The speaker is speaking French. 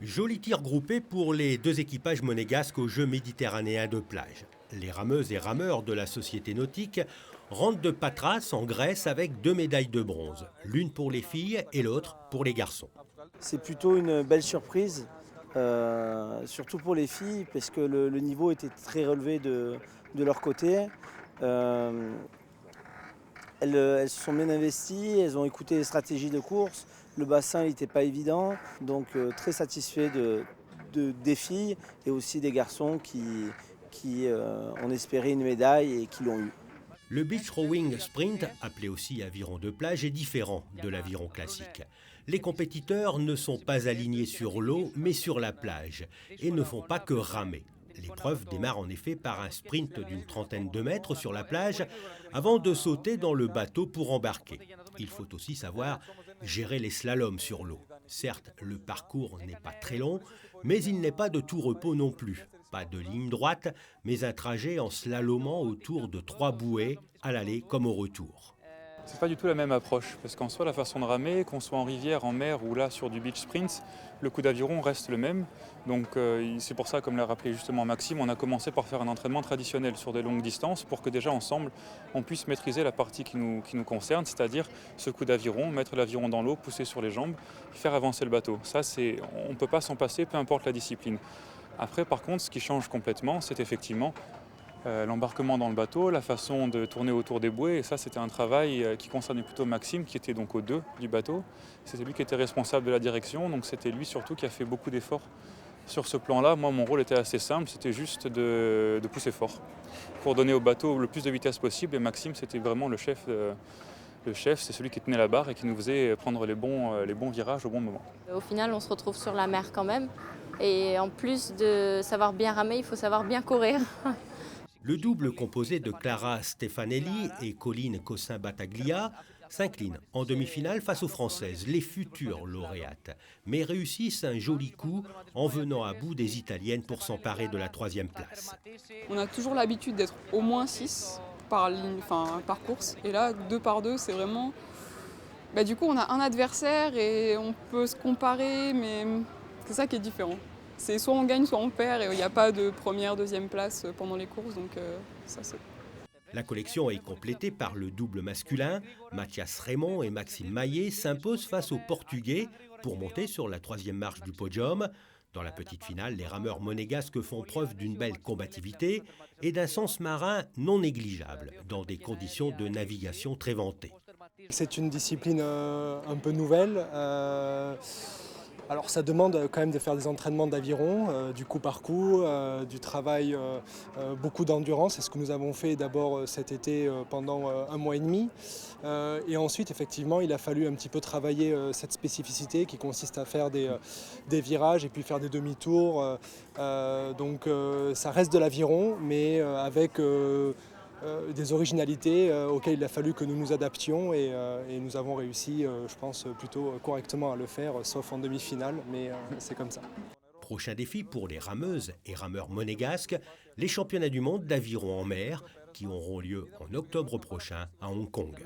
Joli tir groupé pour les deux équipages monégasques aux Jeux méditerranéens de plage. Les rameuses et rameurs de la société nautique rentrent de Patras en Grèce avec 2 médailles de bronze, l'une pour les filles et l'autre pour les garçons. C'est plutôt une belle surprise, surtout pour les filles, parce que le niveau était très relevé de leur côté. Euh, elles se sont bien investies, elles ont écouté les stratégies de course. Le bassin n'était pas évident, donc très satisfait des filles et aussi des garçons qui ont espéré une médaille et qui l'ont eu. Le beach rowing sprint, appelé aussi aviron de plage, est différent de l'aviron classique. Les compétiteurs ne sont pas alignés sur l'eau, mais sur la plage, et ne font pas que ramer. L'épreuve démarre en effet par un sprint d'une trentaine de mètres sur la plage avant de sauter dans le bateau pour embarquer. Il faut aussi savoir gérer les slaloms sur l'eau. Certes, le parcours n'est pas très long, mais il n'est pas de tout repos non plus. Pas de ligne droite, mais un trajet en slalomant autour de 3 bouées, à l'aller comme au retour. C'est pas du tout la même approche, parce qu'en soi, la façon de ramer, qu'on soit en rivière, en mer ou là sur du beach sprint, le coup d'aviron reste le même. Donc c'est pour ça, comme l'a rappelé justement Maxime, on a commencé par faire un entraînement traditionnel sur des longues distances pour que déjà ensemble, on puisse maîtriser la partie qui nous concerne, c'est-à-dire ce coup d'aviron, mettre l'aviron dans l'eau, pousser sur les jambes, faire avancer le bateau. Ça, on ne peut pas s'en passer, peu importe la discipline. Après, par contre, ce qui change complètement, c'est effectivement l'embarquement dans le bateau, la façon de tourner autour des bouées. Et ça, c'était un travail qui concernait plutôt Maxime, qui était donc au 2 du bateau. C'était lui qui était responsable de la direction, donc c'était lui surtout qui a fait beaucoup d'efforts sur ce plan-là. Moi, mon rôle était assez simple, c'était juste de pousser fort pour donner au bateau le plus de vitesse possible. Et Maxime, c'était vraiment le chef. Le chef, c'est celui qui tenait la barre et qui nous faisait prendre les bons virages au bon moment. Au final, on se retrouve sur la mer quand même. Et en plus de savoir bien ramer, il faut savoir bien courir. Le double composé de Clara Stefanelli et Colline Cossin-Battaglia s'incline en demi-finale face aux Françaises, les futures lauréates, mais réussissent un joli coup en venant à bout des Italiennes pour s'emparer de la 3e place. On a toujours l'habitude d'être au moins 6 par ligne, par course, et là 2 par 2, c'est vraiment... du coup on a un adversaire et on peut se comparer, mais c'est ça qui est différent. C'est soit on gagne, soit on perd, et il n'y a pas de première, deuxième place pendant les courses, donc ça c'est... La collection est complétée par le double masculin. Mathias Raymond et Maxime Maillet s'imposent face aux Portugais pour monter sur la 3e marche du podium. Dans la petite finale, les rameurs monégasques font preuve d'une belle combativité et d'un sens marin non négligeable, dans des conditions de navigation très vantées. C'est une discipline un peu nouvelle. Alors ça demande quand même de faire des entraînements d'aviron, du coup par coup, du travail, beaucoup d'endurance. C'est ce que nous avons fait d'abord cet été pendant un mois et demi. Et ensuite, effectivement, il a fallu un petit peu travailler cette spécificité qui consiste à faire des virages et puis faire des demi-tours. Donc ça reste de l'aviron, mais avec... des originalités auxquelles il a fallu que nous nous adaptions et nous avons réussi, je pense, plutôt correctement à le faire, sauf en demi-finale, mais c'est comme ça. Prochain défi pour les rameuses et rameurs monégasques, les championnats du monde d'aviron en mer qui auront lieu en octobre prochain à Hong Kong.